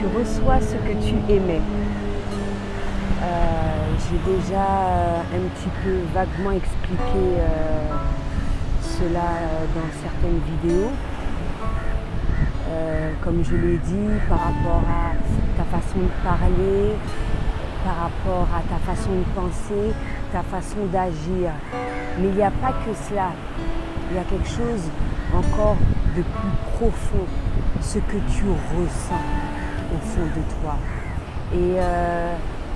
tu reçois ce que tu émets. J'ai déjà un petit peu vaguement expliqué cela dans certaines vidéos. Comme je l'ai dit, par rapport à ta façon de parler, par rapport à ta façon de penser, ta façon d'agir. Mais il n'y a pas que cela. Il y a quelque chose encore de plus profond, ce que tu ressens au fond de toi.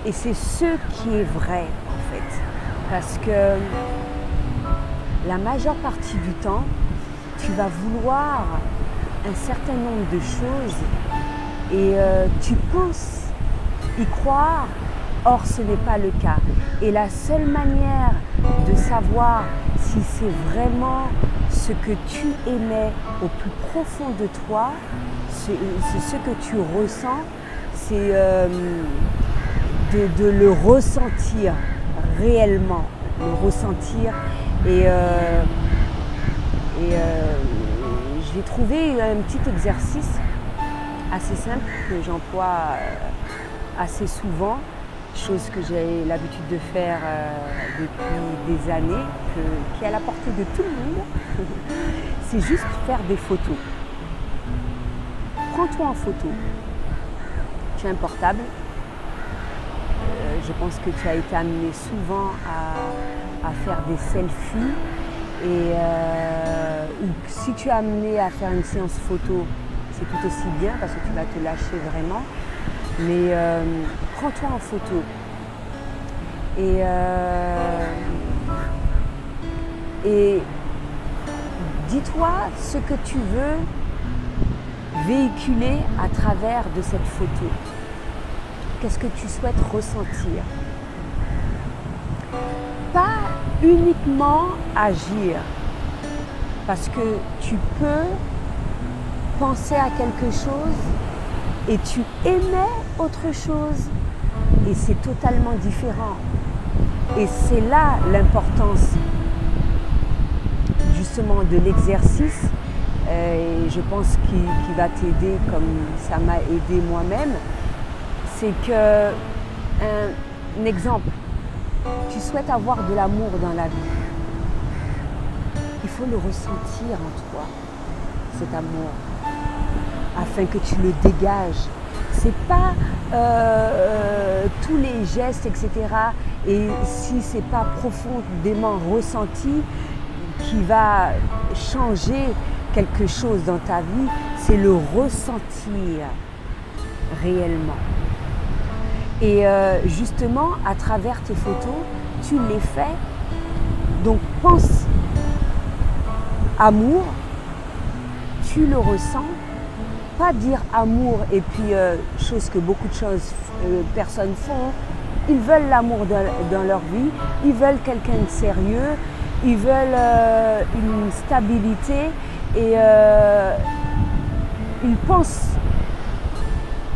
Et c'est ce qui est vrai en fait. Parce que la majeure partie du temps, tu vas vouloir un certain nombre de choses et tu penses y croire, or ce n'est pas le cas. Et la seule manière de savoir si c'est vraiment ce que tu émets au plus profond de toi, c'est ce que tu ressens, c'est de le ressentir réellement, le ressentir. J'ai trouvé un petit exercice assez simple que j'emploie assez souvent, chose que j'ai l'habitude de faire depuis des années, qui est à la portée de tout le monde. C'est juste faire des photos. Prends-toi en photo. Tu as un portable. Je pense que tu as été amené souvent à faire des selfies. Et si tu es amené à faire une séance photo, c'est tout aussi bien parce que tu vas te lâcher vraiment. Mais prends-toi en photo. Et dis-toi ce que tu veux véhiculer à travers de cette photo. Qu'est-ce que tu souhaites ressentir? Pas uniquement agir, parce que tu peux penser à quelque chose et tu émets autre chose et c'est totalement différent. Et c'est là l'importance justement de l'exercice et je pense qu'il va t'aider comme ça m'a aidé moi-même. C'est que, un exemple, tu souhaites avoir de l'amour dans la vie. Il faut le ressentir en toi, cet amour, afin que tu le dégages. C'est pas tous les gestes, etc. Et si c'est pas profondément ressenti, qui va changer quelque chose dans ta vie, c'est le ressentir réellement. Et justement, à travers tes photos, tu les fais. Donc pense amour, tu le ressens. Pas dire amour et puis, chose que beaucoup de personnes font, ils veulent l'amour dans leur vie, ils veulent quelqu'un de sérieux, ils veulent une stabilité et ils pensent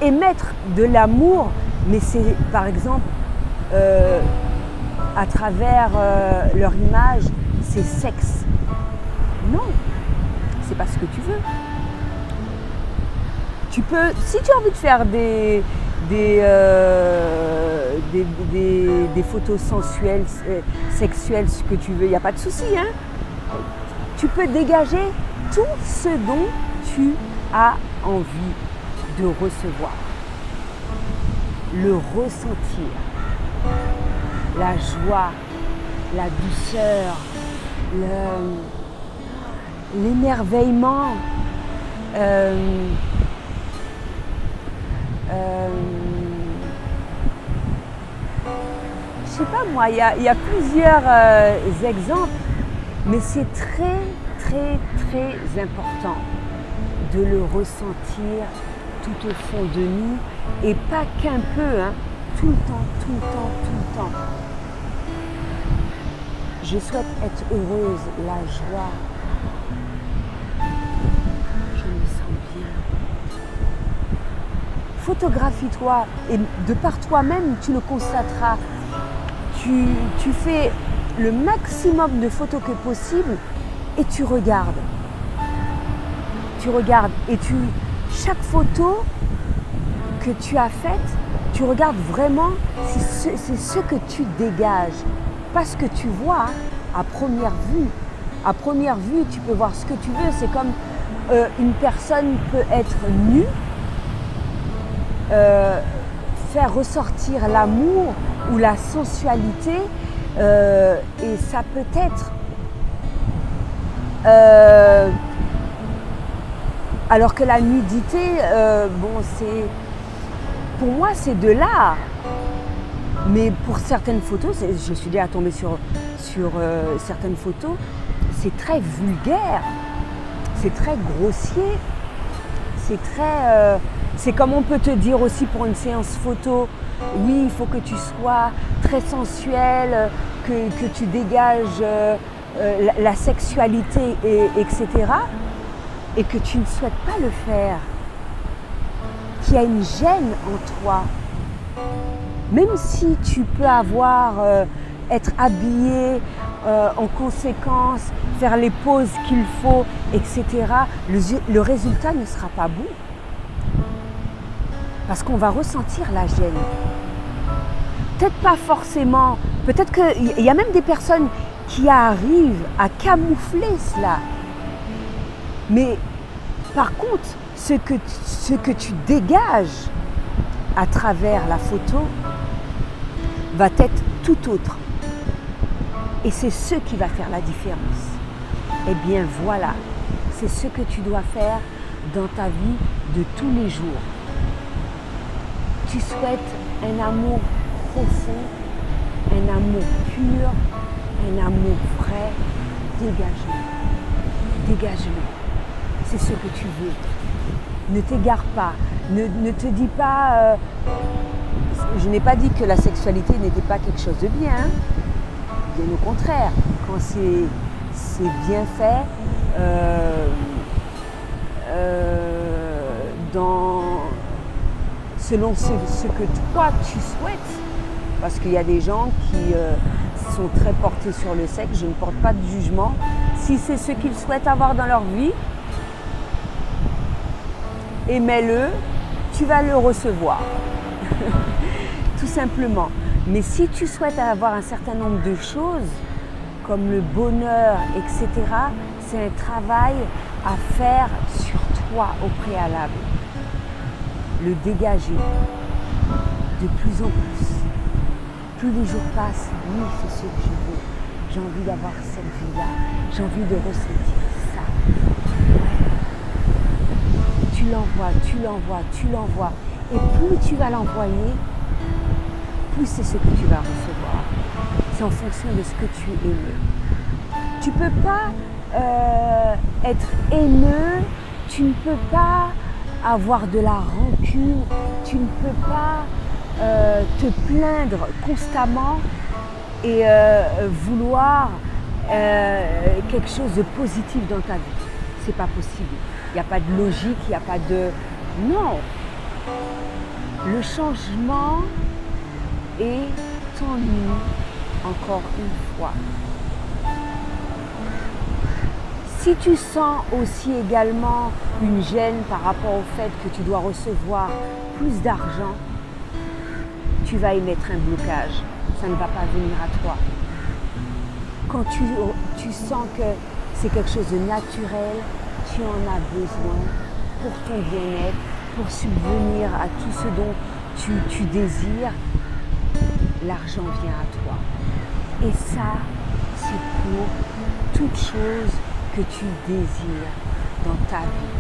émettre de l'amour, mais c'est par exemple à travers leur image, c'est sexe. Non, c'est pas ce que tu veux. Tu peux, si tu as envie de faire des photos sensuelles, sexuelles, ce que tu veux, il n'y a pas de souci. Hein? Tu peux dégager tout ce dont tu as envie de recevoir. Le ressentir, la joie, la douceur, l'émerveillement. Je sais pas moi, il y a plusieurs exemples, mais c'est très important de le ressentir tout au fond de nous et pas qu'un peu, hein, tout le temps. Je souhaite être heureuse, la joie. Je me sens bien. Photographie-toi et de par toi-même, tu le constateras. Tu fais le maximum de photos que possible et tu regardes. Tu regardes et chaque photo que que tu as faite, tu regardes vraiment si c'est ce que tu dégages. Pas ce que tu vois à première vue. À première vue, tu peux voir ce que tu veux. C'est comme une personne peut être nue, faire ressortir l'amour ou la sensualité, et ça peut être alors que la nudité, pour moi c'est de l'art, mais pour certaines photos, je suis déjà tombée sur certaines photos, c'est très vulgaire, c'est très grossier, c'est comme on peut te dire aussi pour une séance photo, oui, il faut que tu sois très sensuel, que tu dégages la sexualité, etc. Et que tu ne souhaites pas le faire, qu'il y a une gêne en toi. Même si tu peux être habillé en conséquence, faire les poses qu'il faut, etc., le résultat ne sera pas beau. Parce qu'on va ressentir la gêne. Peut-être pas forcément, peut-être qu'il y a même des personnes qui arrivent à camoufler cela. Mais par contre, ce que tu dégages à travers la photo va être tout autre. Et c'est ce qui va faire la différence. Eh bien voilà, c'est ce que tu dois faire dans ta vie de tous les jours. Tu souhaites un amour profond, un amour pur, un amour vrai, dégage-le. Dégage-le. C'est ce que tu veux. Ne t'égare pas. Ne te dis pas... je n'ai pas dit que la sexualité n'était pas quelque chose de bien. Hein. Bien au contraire. Quand c'est bien fait, selon ce que toi tu souhaites. Parce qu'il y a des gens qui sont très portés sur le sexe. Je ne porte pas de jugement. Si c'est ce qu'ils souhaitent avoir dans leur vie, aimez-le, tu vas le recevoir, tout simplement. Mais si tu souhaites avoir un certain nombre de choses, comme le bonheur, etc., c'est un travail à faire sur toi au préalable. Le dégager de plus en plus. Plus les jours passent, oui, c'est ce que je veux. J'ai envie d'avoir cette vie-là, j'ai envie de ressentir ça. Tu l'envoies. Et plus tu vas l'envoyer, plus c'est ce que tu vas recevoir. C'est en fonction de ce que tu aimes. Tu ne peux pas être haineux, tu ne peux pas avoir de la rancune, tu ne peux pas te plaindre constamment et vouloir quelque chose de positif dans ta vie. C'est pas possible. Il n'y a pas de logique, il n'y a pas de... Non. Le changement est en nous, encore une fois. Si tu sens aussi également une gêne par rapport au fait que tu dois recevoir plus d'argent, tu vas y mettre un blocage. Ça ne va pas venir à toi. Quand tu sens que c'est quelque chose de naturel, tu en as besoin pour ton bien-être, pour subvenir à tout ce dont tu désires, l'argent vient à toi. Et ça, c'est pour toute chose que tu désires dans ta vie.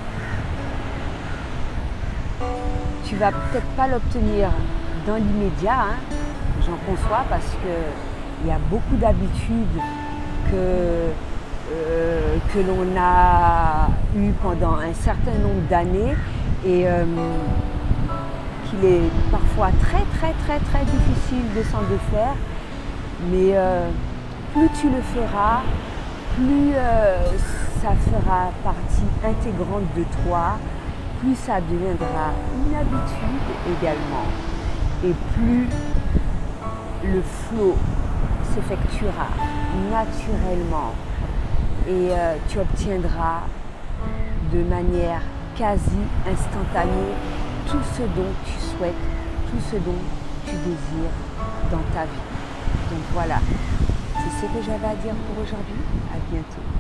Tu vas peut-être pas l'obtenir dans l'immédiat, hein, j'en conçois, parce qu'il y a beaucoup d'habitudes que l'on a eu pendant un certain nombre d'années et qu'il est parfois très difficile de s'en défaire, mais plus tu le feras, plus ça fera partie intégrante de toi, plus ça deviendra une habitude également, et plus le flow s'effectuera naturellement et tu obtiendras de manière quasi instantanée tout ce dont tu souhaites. souhaites tout ce dont tu désires dans ta vie. Donc voilà, c'est ce que j'avais à dire pour aujourd'hui. À bientôt.